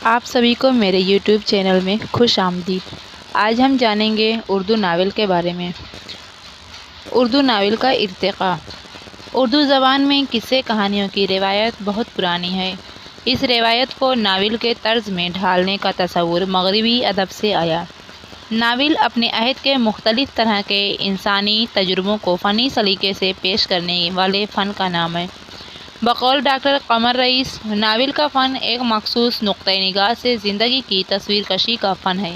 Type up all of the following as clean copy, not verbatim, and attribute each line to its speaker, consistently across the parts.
Speaker 1: آپ سبھی کو میرے یوٹیوب چینل میں خوش آمدید۔ آج ہم جانیں گے اردو ناول کے بارے میں۔ اردو ناول کا ارتقاء۔ اردو زبان میں قصے کہانیوں کی روایت بہت پرانی ہے۔ اس روایت کو ناول کے طرز میں ڈھالنے کا تصور مغربی ادب سے آیا۔ ناول اپنے عہد کے مختلف طرح کے انسانی تجربوں کو فنی سلیقے سے پیش کرنے والے فن کا نام ہے۔ بقول ڈاکٹر قمر رئیس، ناول کا فن ایک مخصوص نقطۂ نگاہ سے زندگی کی تصویر کشی کا فن ہے۔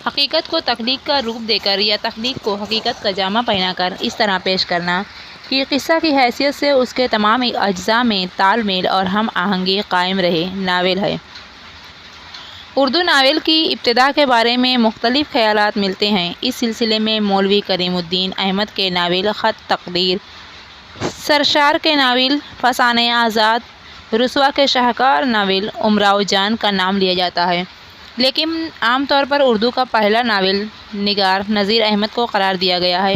Speaker 1: حقیقت کو تخلیق کا روپ دے کر یا تخلیق کو حقیقت کا جامہ پہنا کر اس طرح پیش کرنا کہ قصہ کی حیثیت سے اس کے تمام اجزاء میں تال میل اور ہم آہنگی قائم رہے، ناول ہے۔ اردو ناول کی ابتدا کے بارے میں مختلف خیالات ملتے ہیں۔ اس سلسلے میں مولوی کریم الدین احمد کے ناول خط تقدیر، سرشار کے ناول فسانۂ آزاد، رسوا کے شاہکار ناول امراؤ جان کا نام لیا جاتا ہے، لیکن عام طور پر اردو کا پہلا ناول نگار نذیر احمد کو قرار دیا گیا ہے۔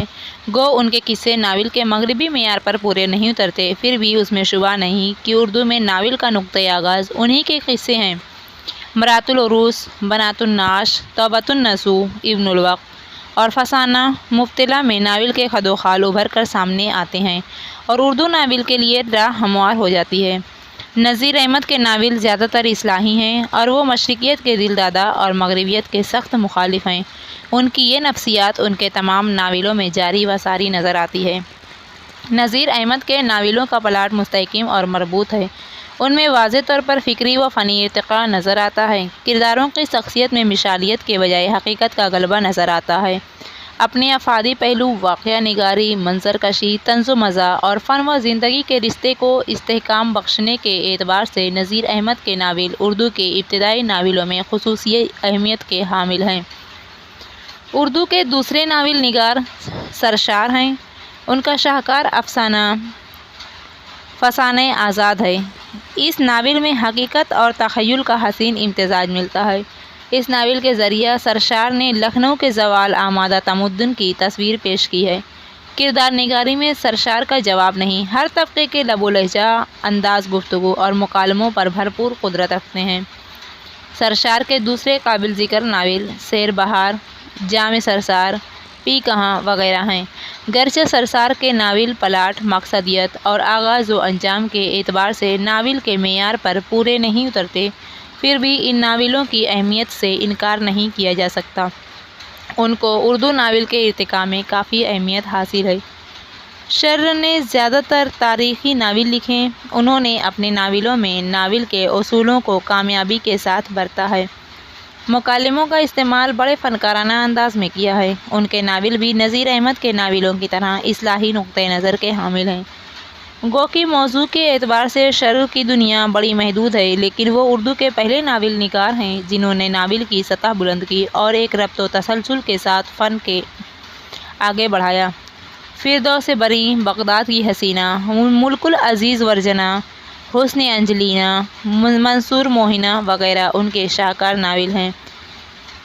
Speaker 1: گو ان کے قصے ناول کے مغربی معیار پر پورے نہیں اترتے، پھر بھی اس میں شبہ نہیں کہ اردو میں ناول کا نقطۂ آغاز انہی کے قصے ہیں۔ مرات العروس، بنات النعش، توبۃ النصوح، ابن الوقت اور فسانہ مبتلا میں ناول کے خد و خال ابھر کر سامنے آتے ہیں اور اردو ناول کے لیے راہ ہموار ہو جاتی ہے۔ نذیر احمد کے ناول زیادہ تر اصلاحی ہیں اور وہ مشرقیت کے دل دادا اور مغربیت کے سخت مخالف ہیں۔ ان کی یہ نفسیات ان کے تمام ناولوں میں جاری و ساری نظر آتی ہے۔ نذیر احمد کے ناولوں کا پلاٹ مستحکم اور مربوط ہے۔ ان میں واضح طور پر فکری و فنی ارتقاء نظر آتا ہے۔ کرداروں کی شخصیت میں مثالیت کے بجائے حقیقت کا غلبہ نظر آتا ہے۔ اپنے افادی پہلو، واقعہ نگاری، منظر کشی، طنز و مزاح اور فن و زندگی کے رشتے کو استحکام بخشنے کے اعتبار سے نذیر احمد کے ناول اردو کے ابتدائی ناولوں میں خصوصی اہمیت کے حامل ہیں۔ اردو کے دوسرے ناول نگار سرشار ہیں۔ ان کا شاہکار افسانہ فسانۂ آزاد ہے۔ اس ناول میں حقیقت اور تخیل کا حسین امتزاج ملتا ہے۔ اس ناول کے ذریعہ سرشار نے لکھنؤ کے زوال آمادہ تمدن کی تصویر پیش کی ہے۔ کردار نگاری میں سرشار کا جواب نہیں، ہر طبقے کے لب و لہجہ، انداز گفتگو اور مکالموں پر بھرپور قدرت رکھتے ہیں۔ سرشار کے دوسرے قابل ذکر ناول شیر بہار، جام سرسار، پی کہاں وغیرہ ہیں۔ گرچہ سرشار کے ناول پلاٹ، مقصدیت اور آغاز و انجام کے اعتبار سے ناول کے معیار پر پورے نہیں اترتے، پھر بھی ان ناولوں کی اہمیت سے انکار نہیں کیا جا سکتا۔ ان کو اردو ناول کے ارتقاء میں کافی اہمیت حاصل ہے۔ شر نے زیادہ تر تاریخی ناول لکھے۔ انہوں نے اپنے ناولوں میں ناول کے اصولوں کو کامیابی کے ساتھ برتا ہے۔ مکالموں کا استعمال بڑے فنکارانہ انداز میں کیا ہے۔ ان کے ناول بھی نذیر احمد کے ناولوں کی طرح اصلاحی نقطۂ نظر کے حامل ہیں۔ گو کہ موضوع کے اعتبار سے شر کی دنیا بڑی محدود ہے، لیکن وہ اردو کے پہلے ناول نگار ہیں جنہوں نے ناول کی سطح بلند کی اور ایک ربط و تسلسل کے ساتھ فن کے آگے بڑھایا۔ فردوس بری، بغداد کی حسینہ، ملک العزیز ورجنا، حسن انجلینا، منصور موہنہ وغیرہ ان کے شاہکار ناول ہیں۔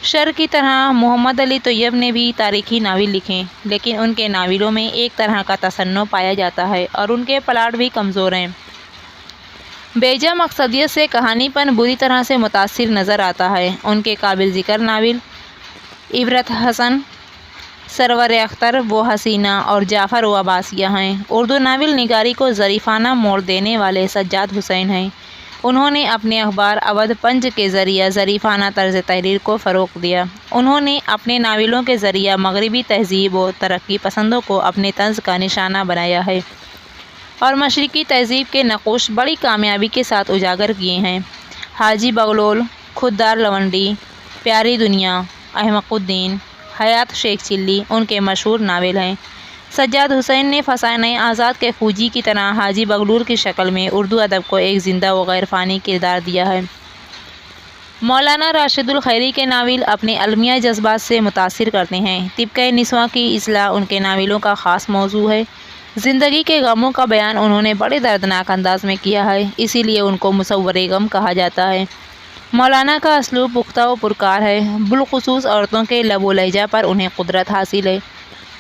Speaker 1: شر کی طرح محمد علی طیب نے بھی تاریخی ناول لکھے، لیکن ان کے ناولوں میں ایک طرح کا تصنع پایا جاتا ہے اور ان کے پلاٹ بھی کمزور ہیں۔ بیجا مقصدیت سے کہانی پن بری طرح سے متاثر نظر آتا ہے۔ ان کے قابل ذکر ناول عبرت حسن، سرور اختر و حسینہ اور جعفر و عباسیہ ہیں۔ اردو ناول نگاری کو ظریفانہ موڑ دینے والے سجاد حسین ہیں۔ انہوں نے اپنے اخبار اودھ پنج کے ذریعہ ظریفانہ طرز تحریر کو فروغ دیا۔ انہوں نے اپنے ناولوں کے ذریعہ مغربی تہذیب و ترقی پسندوں کو اپنے طنز کا نشانہ بنایا ہے اور مشرقی تہذیب کے نقوش بڑی کامیابی کے ساتھ اجاگر کیے ہیں۔ حاجی بغلول، خوددار لونڈی، پیاری دنیا، احمق الدین، حیات شیخ چلی ان کے مشہور ناول ہیں۔ سجاد حسین نے فسانۂ آزاد کے خوجی کی طرح حاجی بغلول کی شکل میں اردو ادب کو ایک زندہ و غیر فانی کردار دیا ہے۔ مولانا راشد الخیری کے ناول اپنے المیہ جذبات سے متاثر کرتے ہیں۔ طبقۂ نسواں کی اصلاح ان کے ناولوں کا خاص موضوع ہے۔ زندگی کے غموں کا بیان انہوں نے بڑے دردناک انداز میں کیا ہے، اسی لیے ان کو مصور غم کہا جاتا ہے۔ مولانا کا اسلوب پختہ و پرکار ہے، بالخصوص عورتوں کے لب و لہجہ پر انہیں قدرت حاصل ہے۔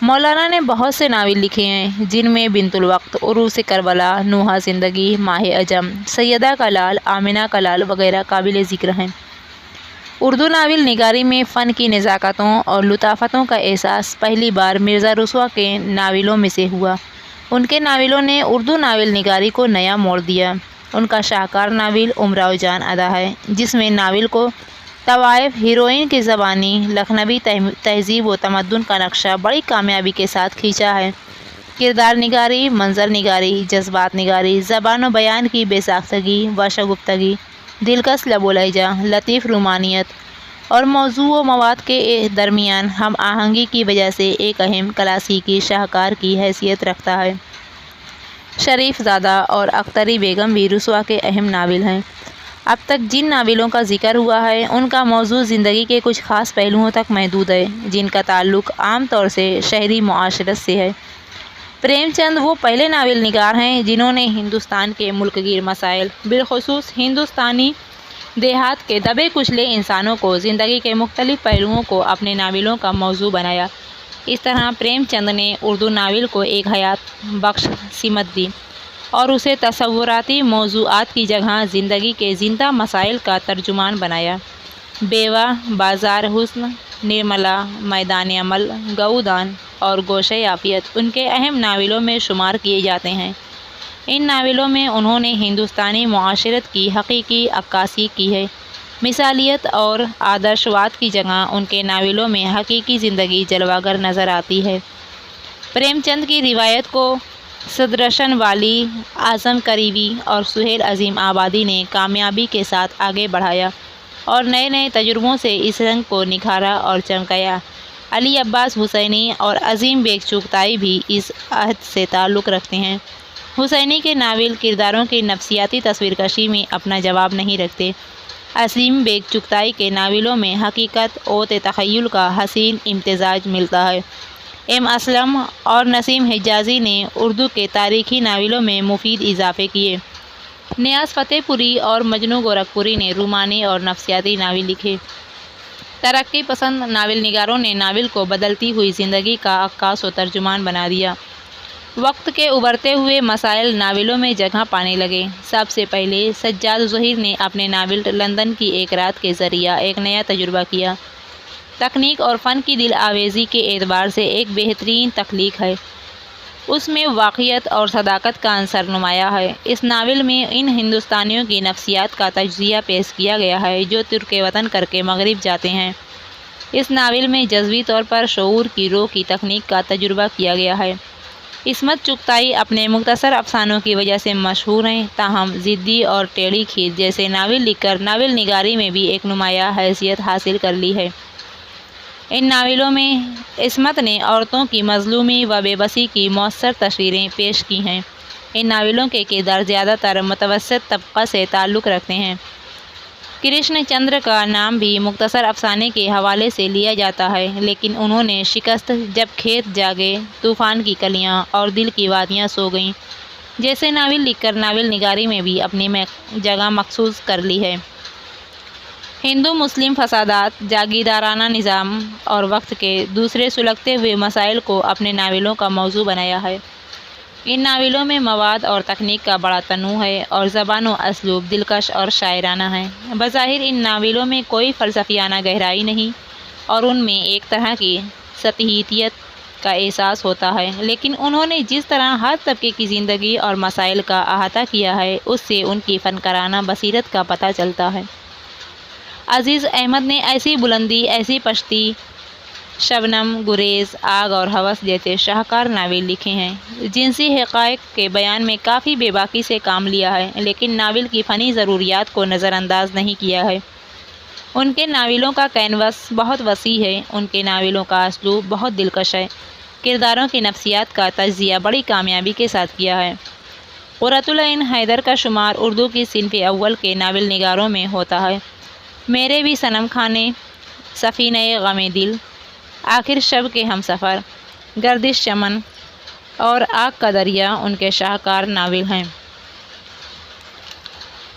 Speaker 1: مولانا نے بہت سے ناول لکھے ہیں جن میں بنت الوقت، عروس کربلا، نوحہ زندگی، ماہ عجم، سیدہ کا لال، آمنہ کا لال وغیرہ قابل ذکر ہیں۔ اردو ناول نگاری میں فن کی نزاکتوں اور لطافتوں کا احساس پہلی بار مرزا رسوا کے ناولوں میں سے ہوا۔ ان کے ناولوں نے اردو ناول نگاری کو نیا موڑ دیا۔ ان کا شاہکار ناول امراؤ جان ادا ہے، جس میں ناول کو طوائف، ہیروئن کی زبانی، لکھنوی تہذیب و تمدن کا نقشہ بڑی کامیابی کے ساتھ کھینچا ہے۔ کردار نگاری، منظر نگاری، جذبات نگاری، زبان و بیان کی بے ساختگی و شگفتگی، دلکش لب و لہجہ، لطیف رومانیت اور موضوع و مواد کے درمیان ہم آہنگی کی وجہ سے ایک اہم کلاسیکی شاہکار کی حیثیت رکھتا ہے۔ شریف زادہ اور اختری بیگم بھی رسوا کے اہم ناول ہیں۔ اب تک جن ناولوں کا ذکر ہوا ہے ان کا موضوع زندگی کے کچھ خاص پہلوؤں تک محدود ہے، جن کا تعلق عام طور سے شہری معاشرت سے ہے۔ پریم چند وہ پہلے ناول نگار ہیں جنہوں نے ہندوستان کے ملک گیر مسائل، بالخصوص ہندوستانی دیہات کے دبے کچلے انسانوں کو، زندگی کے مختلف پہلوؤں کو اپنے ناولوں کا موضوع بنایا۔ اس طرح پریم چند نے اردو ناول کو ایک حیات بخش سمت دی اور اسے تصوراتی موضوعات کی جگہ زندگی کے زندہ مسائل کا ترجمان بنایا۔ بیوہ، بازار حسن، نرملا، میدان عمل، گؤدان اور گوشۂ عافیت ان کے اہم ناولوں میں شمار کیے جاتے ہیں۔ ان ناولوں میں انہوں نے ہندوستانی معاشرت کی حقیقی عکاسی کی ہے۔ مثالیت اور آدرشواد کی جگہ ان کے ناولوں میں حقیقی زندگی جلوہ گر نظر آتی ہے۔ پریم چند کی روایت کو سدرشن والی، اعظم قریبی اور سہیل عظیم آبادی نے کامیابی کے ساتھ آگے بڑھایا اور نئے نئے تجربوں سے اس رنگ کو نکھارا اور چمکایا۔ علی عباس حسینی اور عظیم بیگ چغتائی بھی اس عہد سے تعلق رکھتے ہیں۔ حسینی کے ناول کرداروں کی نفسیاتی تصویرکشی میں اپنا جواب نہیں رکھتے۔ عظیم بیگ چغتائی کے ناولوں میں حقیقت اوت تخیل کا حسین امتزاج ملتا ہے۔ ایم اسلم اور نسیم حجازی نے اردو کے تاریخی ناولوں میں مفید اضافے کیے۔ نیاز فتح پوری اور مجنوں گورکھپوری نے رومانی اور نفسیاتی ناول لکھے۔ ترقی پسند ناول نگاروں نے ناول کو بدلتی ہوئی زندگی کا عکاس و ترجمان بنا دیا۔ وقت کے ابھرتے ہوئے مسائل ناولوں میں جگہ پانے لگے۔ سب سے پہلے سجاد ظہیر نے اپنے ناول لندن کی ایک رات کے ذریعہ ایک نیا تجربہ کیا۔ تکنیک اور فن کی دل آویزی کے اعتبار سے ایک بہترین تخلیق ہے۔ اس میں واقعیت اور صداقت کا عنصر نمایاں ہے۔ اس ناول میں ان ہندوستانیوں کی نفسیات کا تجزیہ پیش کیا گیا ہے جو ترک وطن کر کے مغرب جاتے ہیں۔ اس ناول میں جزوی طور پر شعور کی رو کی تکنیک کا تجربہ کیا گیا ہے۔ عصمت چغتائی اپنے مختصر افسانوں کی وجہ سے مشہور ہیں، تاہم ضدی اور ٹیڑھی کھیر جیسے ناول لکھ کر ناول نگاری میں بھی ایک نمایاں حیثیت حاصل کر لی ہے۔ ان ناولوں میں عصمت نے عورتوں کی مظلومی و بے بسی کی مؤثر تصویریں پیش کی ہیں۔ ان ناولوں کے کردار زیادہ تر متوسط طبقہ سے تعلق رکھتے ہیں۔ کرشن چندر کا نام بھی مختصر افسانے کے حوالے سے لیا جاتا ہے، لیکن انہوں نے شکست، جب کھیت جاگے، طوفان کی کلیاں اور دل کی وادیاں سو گئیں جیسے ناول لکھ کر ناول نگاری میں بھی اپنی جگہ مخصوص کر لی ہے۔ ہندو مسلم فسادات، جاگیردارانہ نظام اور وقت کے دوسرے سلگتے ہوئے مسائل کو اپنے ناولوں کا موضوع بنایا ہے۔ ان ناولوں میں مواد اور تکنیک کا بڑا تنوع ہے اور زبان و اسلوب دلکش اور شاعرانہ ہے۔ بظاہر ان ناولوں میں کوئی فلسفیانہ گہرائی نہیں اور ان میں ایک طرح کی سطحیت کا احساس ہوتا ہے، لیکن انہوں نے جس طرح ہر طبقے کی زندگی اور مسائل کا احاطہ کیا ہے اس سے ان کی فنکارانہ بصیرت کا پتہ چلتا ہے۔ عزیز احمد نے ایسی بلندی، ایسی پشتی، شبنم، گریز، آگ اور ہوس جیسے شاہکار ناول لکھے ہیں۔ جنسی حقائق کے بیان میں کافی بے باکی سے کام لیا ہے، لیکن ناول کی فنی ضروریات کو نظر انداز نہیں کیا ہے۔ ان کے ناولوں کا کینوس بہت وسیع ہے، ان کے ناولوں کا اسلوب بہت دلکش ہے، کرداروں کی نفسیات کا تجزیہ بڑی کامیابی کے ساتھ کیا ہے۔ قرۃ العین حیدر کا شمار اردو کی صنف اول کے ناول نگاروں میں ہوتا ہے۔ میرے بھی صنم خانے، سفینہ غم دل، آخر شب کے ہمسفر، گردش چمن اور آگ کا دریا ان کے شاہکار ناول ہیں۔